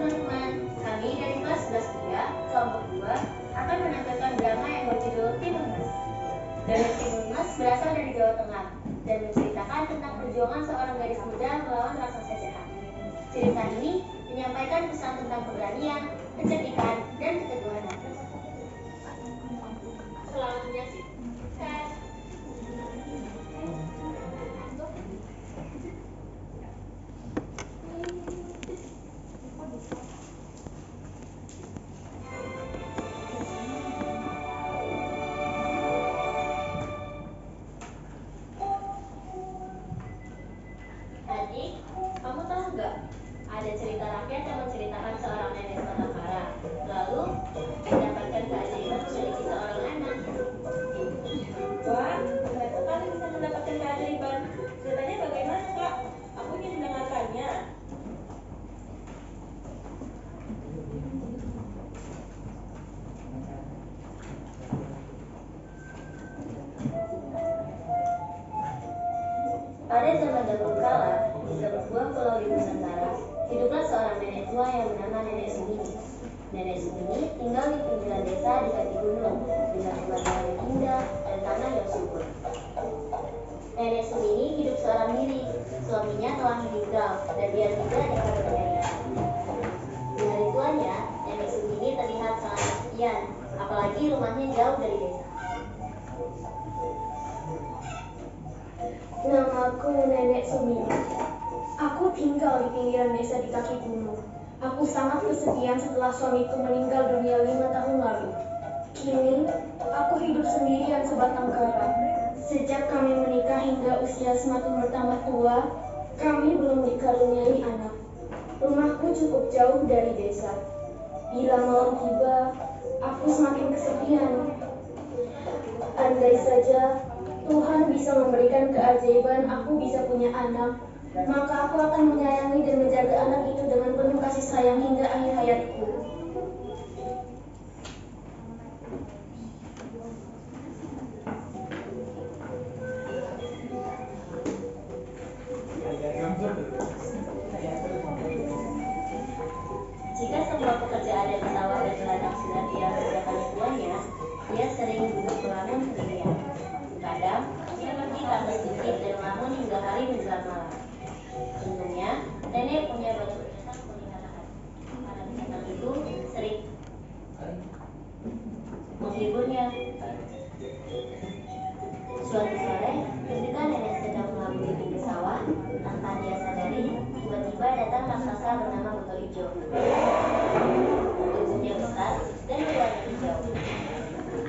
teman-teman, kami dari kelas 11 kelompok 2 akan menampilkan drama yang berjudul Timun Mas. Drama Timun Mas berasal dari Jawa Tengah dan menceritakan tentang perjuangan seorang gadis muda melawan raksasa jahat. Cerita ini menyampaikan pesan tentang keberanian, kecerdikan, dan keteguhan. Selamat menyaksikan. Adik, kamu tahu nggak? Ada cerita rakyat yang menceritakan seorang nenek sebatang kara, lalu mendapatkan keajaiban memiliki seorang anak. Wah, keren sekali bisa mendapatkan keajaiban. Ceritanya bagaimana, Kak? Aku ingin mendengarkannya. Pada zaman dahulu kala, di sebuah pulau di Nusantara, hiduplah seorang nenek tua yang bernama Nenek Sumini. Nenek Sumini tinggal di pinggiran desa di kaki gunung dengan pemandangan yang indah dan tanah yang subur. Nenek Sumini hidup seorang diri, suaminya telah meninggal dan dia tidak dapat bernyanyi. Di hari tuanya, Nenek Sumini terlihat sangat kesepian, apalagi rumahnya jauh dari desa. Namaku Nenek Sumini. Aku tinggal di pinggiran desa di kaki gunung. Aku sangat kesepian setelah suamiku meninggal dunia 5 tahun lalu. Kini, aku hidup sendirian sebatang kara. Sejak kami menikah hingga usia semakin bertambah tua, kami belum dikaruniai anak. Rumahku cukup jauh dari desa. Bila malam tiba, aku semakin kesepian. Andai saja Tuhan bisa memberikan keajaiban aku bisa punya anak, maka aku akan menyayangi dan menjaga anak itu dengan penuh kasih sayang hingga akhir hayatku. Jika semua pekerjaan dan tawa dan ladang sudah dia kerjakan di tuanya, dia sering duduk melamun sendirian. Kadang, dia pergi ke atas bukit dan melamun hingga hari menjelang malam. Untungnya, nenek punya batu binatang peliharaan. Para binatang itu sering menghiburnya. Suatu sore, ketika nenek sedang melamun di pinggir sawah, tanpa dia sadari, tiba-tiba datang raksasa bernama Buto Ijo. Tubuhnya besar dan berwarna hijau.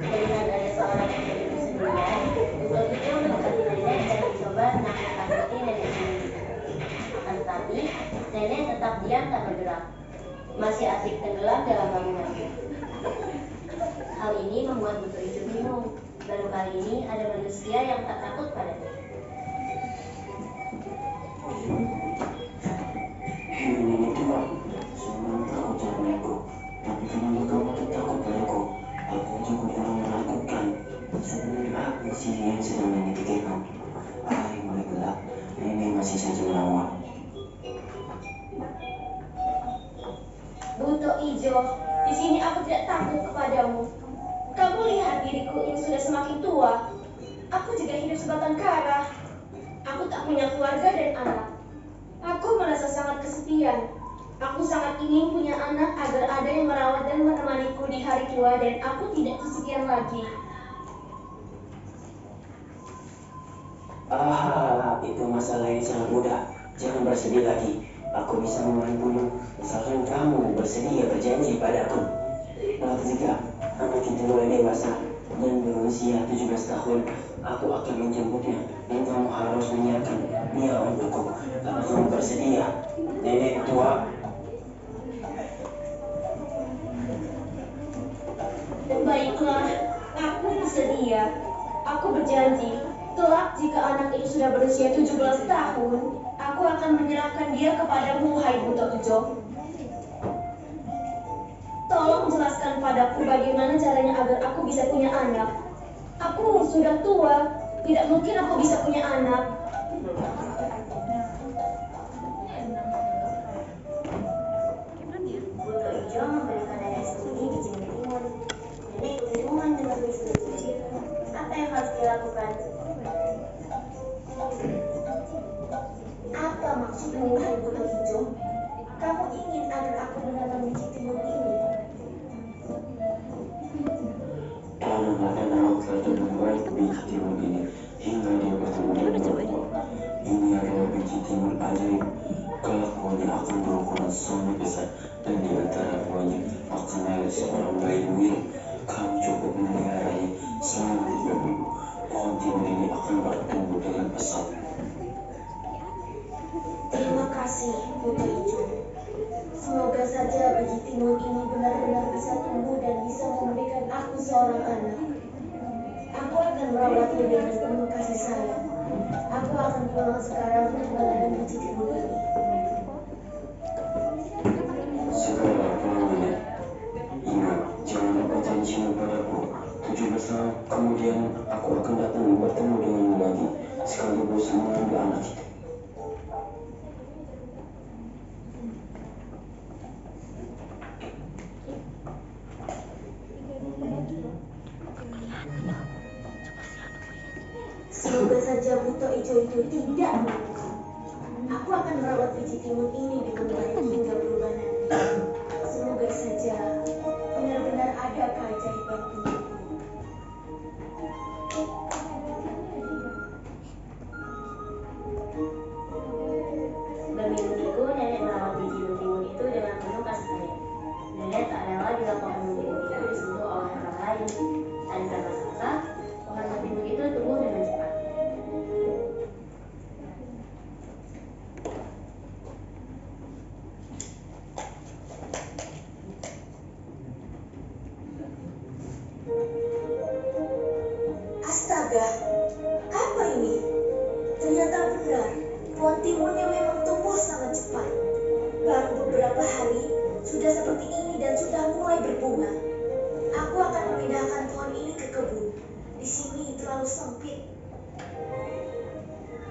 Melihat ada seorang yang berdiri sendirian, Buto Ijo mendekati nenek dan mencoba menakut-nakuti nenek sendiri. Tetapi, nenek tetap diam tak bergerak. Masih asik tenggelam dalam lamunannya. Hal ini membuat Buto Ijo bingung. Baru kali ini ada manusia yang tak takut padanya. Hei nenek tua, semua takut padaku, tapi kenapa kamu takut padaku? Aku cukup orang menakutkan. Sebenarnya aku sih yang sedang menyakitimu. Hari mulai gelap, nenek masih saja melawan. Buto Ijo, di sini aku tidak takut kepadamu. Kamu lihat diriku ini sudah semakin tua. Aku juga hidup sebatang kara. Aku tak punya keluarga dan anak. Aku merasa sangat kesepian. Aku sangat ingin punya anak agar ada yang merawat dan menemaniku di hari tua dan aku tidak kesepian lagi. Itu masalah yang sangat mudah. Jangan bersedih lagi. Aku bisa membantumu, misalkan kamu bersedia berjanji padaku. Nah, ketika anak itu mulai dewasa dan berusia 17 tahun, aku akan menjemputnya dan kamu harus menyiapkan dia untukku. Karena kamu bersedia, nenek tua. Baiklah, aku bersedia. Aku berjanji, kelak jika anak itu sudah berusia 17 tahun, aku akan menyerahkan dia kepadamu, hai Buto Ijo. Tolong jelaskan padaku bagaimana caranya agar aku bisa punya anak. Aku sudah tua, tidak mungkin aku bisa punya anak. kamu ingin agar aku menanam biji timun ini? Tanamlah dan rawatlah dengan baik biji timun ini hingga dia bertumbuh dan berbuah. Ini adalah biji timun ajaib. Kelak buahnya akan berukuran sangat besar dan di antara buahnya akan lahir seorang bayi mungil. Kamu cukup memeliharanya selama 3 minggu. Pohon timun ini akan bertumbuh dengan pesat. Terima kasih, Buto Ijo. Semoga saja biji timun ini benar-benar bisa tumbuh dan bisa memberikan aku seorang anak. Aku akan merawatnya dengan penuh kasih sayang. Aku akan pulang sekarang untuk menanam biji timun ini. Segera pulang nenek. Ingat, jangan lupa janjimu padaku. 17 tahun kemudian aku akan datang bertemu denganmu lagi, sekaligus mengambil anak itu. Semoga saja Buto Ijo itu tidak menemukan. Aku akan merawat biji timun ini dengan baik hingga berubah nanti. Semoga saja benar-benar ada keajaiban untukku. Berminggu-minggu nenek merawat biji timun itu dengan penuh kasih sayang. Nenek tak rela bila pohon timun itu disentuh oleh orang lain. Tanpa sangka, pohon timun itu tumbuh dengan cepat. Astaga, apa ini? Ternyata benar, pohon timunnya memang tumbuh sangat cepat. Baru beberapa hari, sudah seperti ini dan sudah mulai berbunga. Aku akan memindahkan pohon ini ke kebun. Di sini terlalu sempit.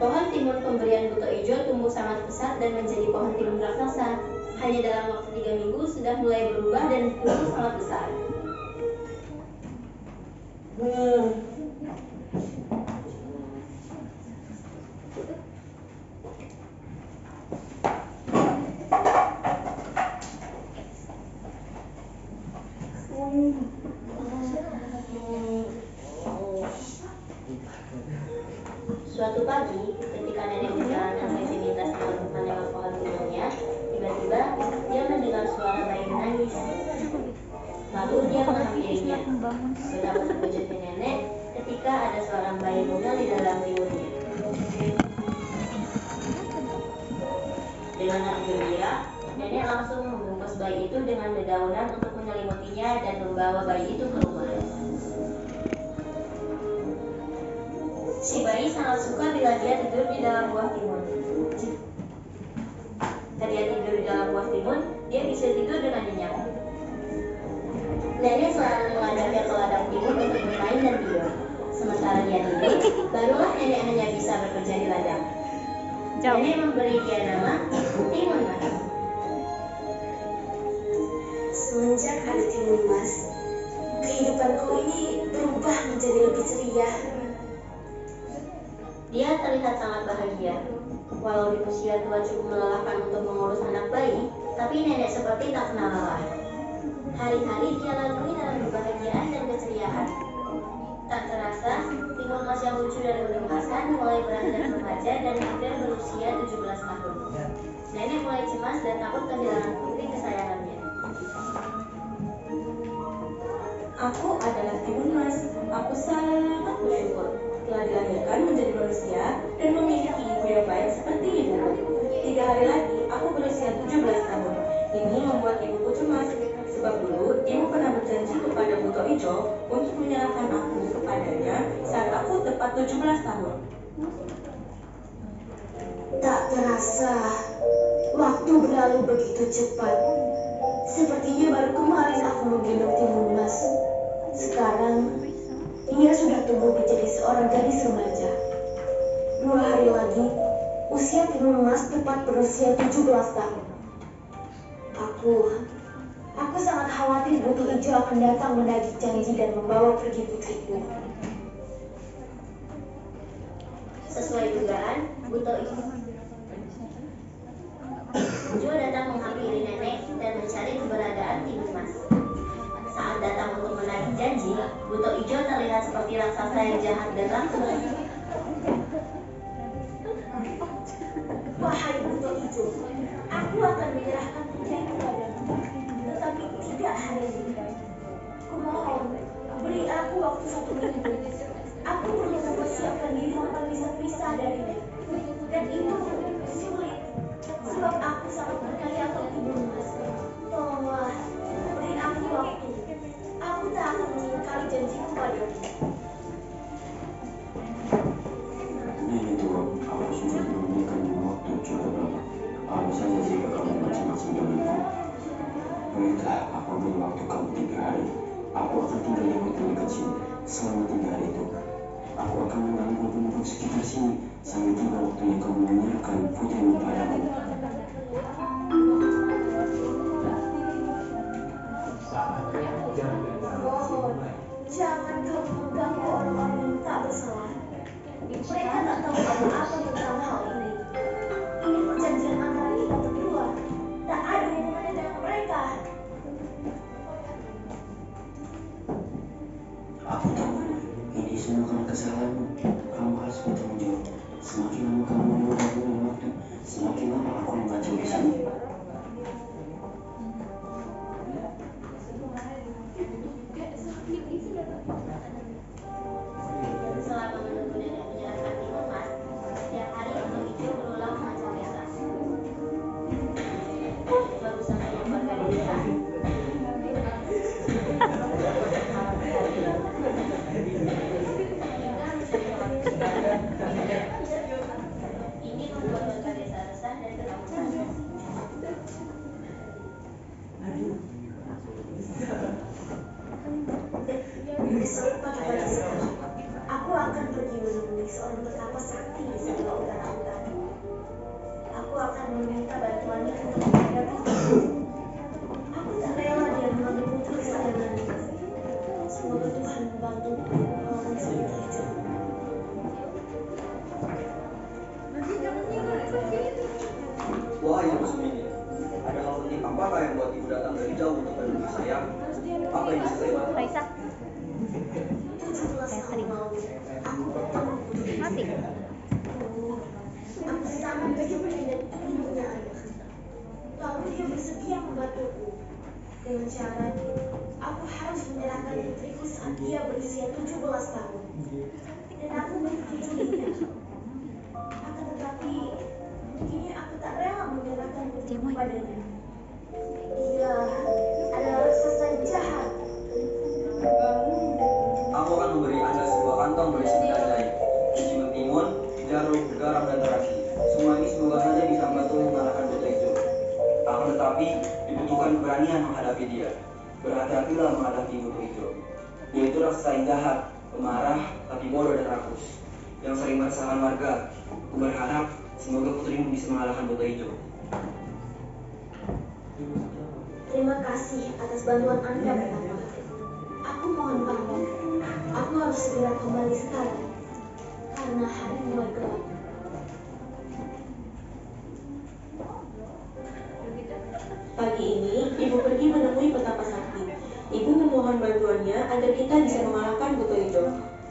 Pohon timun pemberian Buto Ijo tumbuh sangat besar dan menjadi pohon timun raksasa. Hanya dalam waktu 3 minggu sudah mulai berubah dan tumbuh sangat besar. Suatu pagi, ketika nenek menjalankan rutinitasnya untuk menengok pohon timunnya, tiba-tiba dia mendengar suara bayi menangis. Lalu dia menghampirinya. Betapa terkejutnya nenek ketika ada seorang bayi mungil di dalam timunnya. Dengan hati gembira, nenek langsung membungkus bayi itu dengan dedaunan untuk menyelimutinya dan membawa bayi itu ke rumah. Si bayi sangat suka bila dia tidur di dalam buah timun. Jika dia tidur di dalam buah timun, dia bisa tidur dengan nyenyak. Nenek selalu mengajaknya ke ladang timun untuk bermain dan tidur. Sementara dia tidur, barulah nenek hanya bisa bekerja di ladang. Nenek memberi dia nama Timun Mas. Semenjak ada timun mas, kehidupanku ini berubah menjadi lebih ceria. Dia terlihat sangat bahagia. Walau di usia tua cukup melelahkan untuk mengurus anak bayi, tapi nenek seperti tak kenal lelah. Hari-hari dia lalui dalam kebahagiaan dan keceriaan. Tak terasa, Timun Mas yang lucu dan mengemaskan mulai beranjak remaja dan hampir berusia 17 tahun. Nenek mulai cemas dan takut kehilangan putri kesayangannya. Aku adalah Timun Mas. Aku sangat bersyukur telah dilahirkan menjadi manusia dan memiliki ibu yang baik seperti ibuku. 3 hari lagi aku berusia 17 tahun. Ini membuat ibuku cemas. Sebab dulu ibu pernah berjanji kepada Buto Ijo untuk menyerahkan aku kepadanya saat aku tepat 17 tahun. Tak terasa, waktu berlalu begitu cepat. Sepertinya baru kemarin aku menggendong timun mas. Sekarang, dia sudah tumbuh menjadi seorang gadis remaja. 2 hari lagi, usia timun mas tepat berusia 17 tahun. Aku sangat khawatir Buto Ijo akan datang menagih janji dan membawa pergi putriku. Sesuai dugaan, Buto Ijo datang menghampiri kerajaan Timun Mas. Saat datang untuk menagih janji, Buto Ijo terlihat seperti raksasa yang jahat dan rakus. Wahai Buto Ijo, aku akan menyerahkan putri kepadamu, tetapi tidak hari ini. Kumohon, beri aku waktu 1 minggu. Aku perlu mempersiapkan diri berpisah darinya. Dan itu sulit, sebab aku sangat percaya pada Timun Mas. Tolonglah, beri aku waktu. Aku tak akan mengingkari janjiku padamu. Nenek tua, aku sudah memberikan waktu cukup lama. Harus saja jika kamu macam-macam denganku. Baiklah, aku beri waktu kamu 3 hari. Aku akan tinggal di hutan dekat sini selama 3 hari itu. Aku akan mengganggu penduduk sekitar sini sampai tiba waktunya kamu menyerahkan putrimu padaku. Mohon, jangan kau mengganggu orang-orang yang tak bersalah. Mereka tak tahu apa-apa tentang hal ini. Ini perjanjian antara kita berdua. Tak ada hubungannya dengan mereka. Aku tahu, ini semua karena kesalahanmu. Kamu harus bertanggung jawab. Semakin lama kamu menunda waktu, semakin lama aku mengacau di sini. Selama menunggu nenek menyerahkan Timun Mas, setiap hari Buto Ijo berulang mengacau desa. Baru sampai keluarga desa, ini membuat warga desa resah dan ketakutan. Besok pagi-pagi sekali, aku akan pergi menemui seorang petapa sakti di sebelah utara hutan. Aku akan meminta bantuannya untuk menghadapi. Aku tak rela dia mengambil putri kesayangannya. Semoga Tuhan membantuku melawan si Buto Ijo. Wahai Ibu Sumini, ada hal penting apakah yang buat ibu datang dari jauh untuk menemui saya? Apa yang bisa saya bantu? 17 tahun lalu, aku bertemu Buto Ijo. Aku sangat bersyukur dan ingin punya anak. Lalu dia bersedia membantuku. Dengan syarat, aku harus menyerahkan putriku saat dia berusia 17 tahun. Dan aku menyetujuinya. Akan tetapi, kini aku tak rela menyerahkan putriku padanya. Dia adalah raksasa yang jahat. Aku akan memberi Anda sebuah kantong berisi benda ajaib, isi mentimun, jarum, garam, dan terasi. Semua ini semoga saja bisa membantu mengalahkan Buto Ijo. Akan tetapi, dibutuhkan keberanian menghadapi dia. Berhati-hatilah menghadapi Buto Ijo. Dia itu raksasa yang jahat, pemarah, tapi bodoh dan rakus, yang sering meresahkan warga. Aku berharap semoga putrimu bisa mengalahkan Buto Ijo. Terima kasih atas bantuan Anda, Petapa. Aku mohon pamit. Aku harus segera kembali sekarang karena hari mulai gelap. Pagi ini, ibu pergi menemui petapa sakti. Ibu memohon bantuannya agar kita bisa mengalahkan Buto Ijo.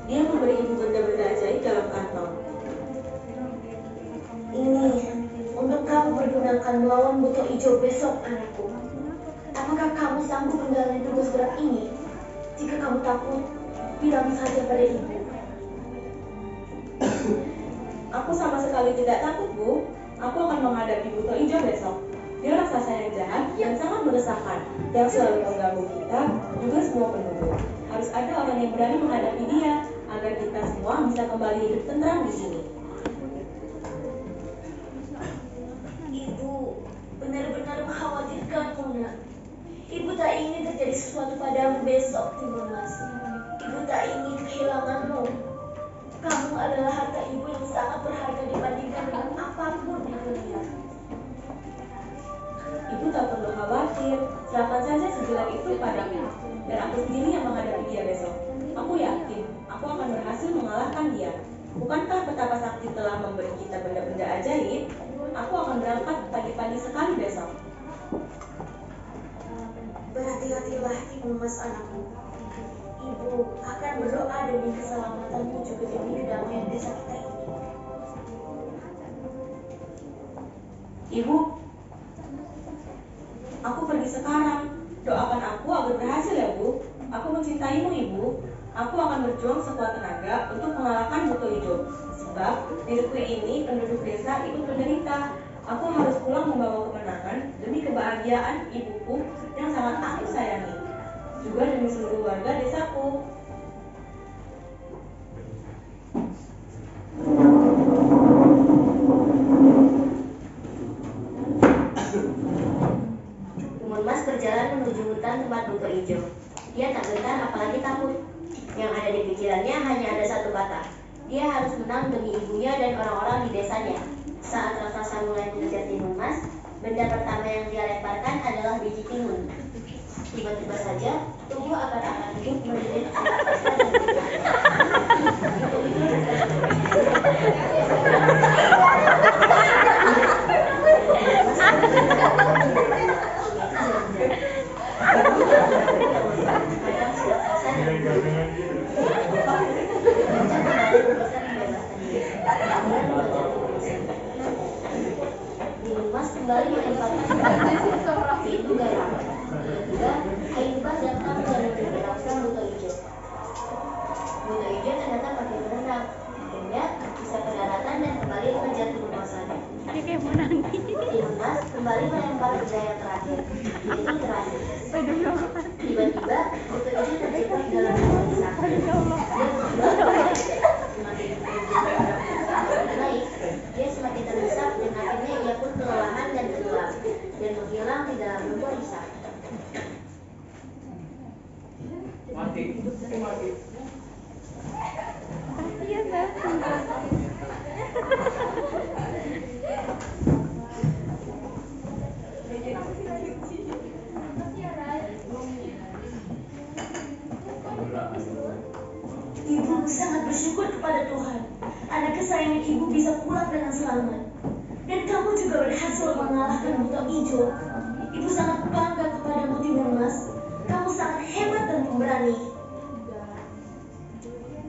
Dia memberi ibu benda-benda ajaib dalam kantong. Ini untuk kamu pergunakan melawan Buto Ijo besok, anakku. Apakah kamu sanggup menjalani tugas berat ini? Jika kamu takut, bilang saja pada ibu. Aku sama sekali tidak takut, Bu. Aku akan menghadapi Buto Ijo besok. Dia raksasa yang jahat dan sangat meresahkan, yang selalu mengganggu kita, juga semua penduduk. Harus ada orang yang berani menghadapi dia, agar kita semua bisa kembali hidup tenteram di sini. Ibu benar-benar mengkhawatirkanmu, nak. Ibu tak ingin terjadi sesuatu padamu besok, Timun Mas. Ibu tak ingin kehilanganmu. Kamu adalah harta ibu yang sangat berharga dibandingkan dengan apapun di dunia. Ibu tak perlu khawatir, serahkan saja segelar itu padaku, dan aku sendiri yang menghadapi dia besok. Aku yakin, aku akan berhasil mengalahkan dia. Bukankah petapa sakti telah memberi kita benda-benda ajaib? Aku akan berangkat pagi-pagi sekali besok. adalah timun emas anakku. Ibu akan berdoa demi keselamatanmu juga demi kedamaian desa kita ini. Ibu, aku pergi sekarang. Doakan aku agar berhasil ya, Bu. Aku mencintaimu, Ibu. Aku akan berjuang sekuat tenaga untuk mengalahkan Buto Ijo. Sebab diriku ini penduduk desa ikut menderita. Aku harus pulang membawa kemenangan demi kebahagiaan ibuku yang sangat aku sayangi. Juga demi seluruh warga desaku. Timun Mas berjalan menuju hutan tempat Buto Ijo. Dia tak gentar apalagi takut. Yang ada di pikirannya hanya ada satu kata. Dia harus menang demi ibunya dan orang-orang di desanya. Saat raksasa mulai mengejar Timun Mas, benda pertama yang dia lemparkan adalah biji timun. Tiba-tiba saja, tubuh akar-akar hidup melilit Timun Mas kembali melemparkan pintu garam. Tiba-tiba kain pas datang dan mendengarkan Buto Ijo. Buto Ijo ternyata pakai berenang. Akhirnya bisa ke daratan dan kembali mengejar Timun Mas lagi. Timun Mas kembali melempar benda yang terakhir, yaitu terasi. Tiba-tiba Buto Ijo terjebak dalam gelisah. Dia semakin terdesak dan akhirnya ia pun kelelahan dan tenggelam dan menghilang di dalam lumpur isap. Mati. Ibu sangat bersyukur kepada Tuhan. Anak kesayangan ibu bisa pulang dengan selamat. Dan kamu juga berhasil mengalahkan Buto Ijo. Ibu sangat bangga kepadamu, Timun Mas. Kamu sangat hebat dan pemberani.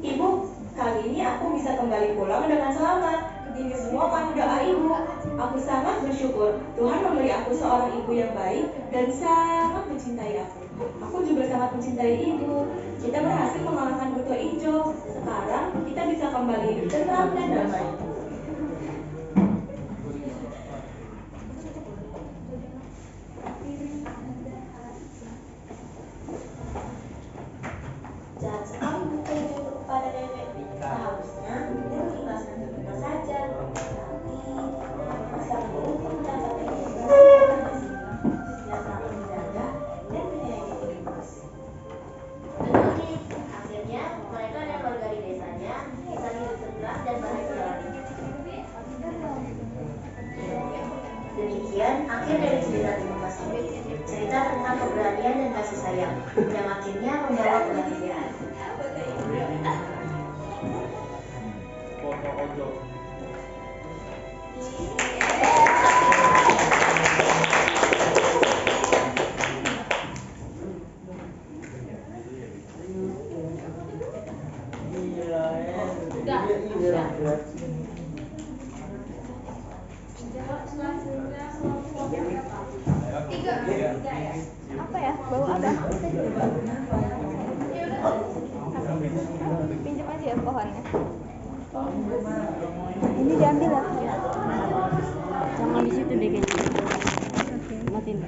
Ibu, kali ini aku bisa kembali pulang dengan selamat. Ini semua karena doa ibu. Aku sangat bersyukur Tuhan memberi aku seorang ibu yang baik dan sangat mencintai aku. Aku juga sangat mencintai ibu. Kita berhasil mengalahkan Buto Ijo. Sekarang kita bisa kembali hidup tenang dan damai. Jahat sekali Buto Ijo itu kepada nenek. Seharusnya dia mengikhlaskan sebentar saja. Tapi sekarang ini mendapatkan kebebasan yang sangat menjaga dan menyayangi Timun Mas. Betul nih, akhirnya mereka dan warga di desanya bisa hidup tentram dan bahagia lagi. Demikian akhir dari cerita Timun Mas ini. Cerita tentang keberanian dan kasih sayang yang akhirnya membawa kebahagiaan. Foto ojo. Apa ya? Bau apa? Pinjam aja ya pohonnya. Ini diambil ya. Jangan di situ deh, guys. Matiin.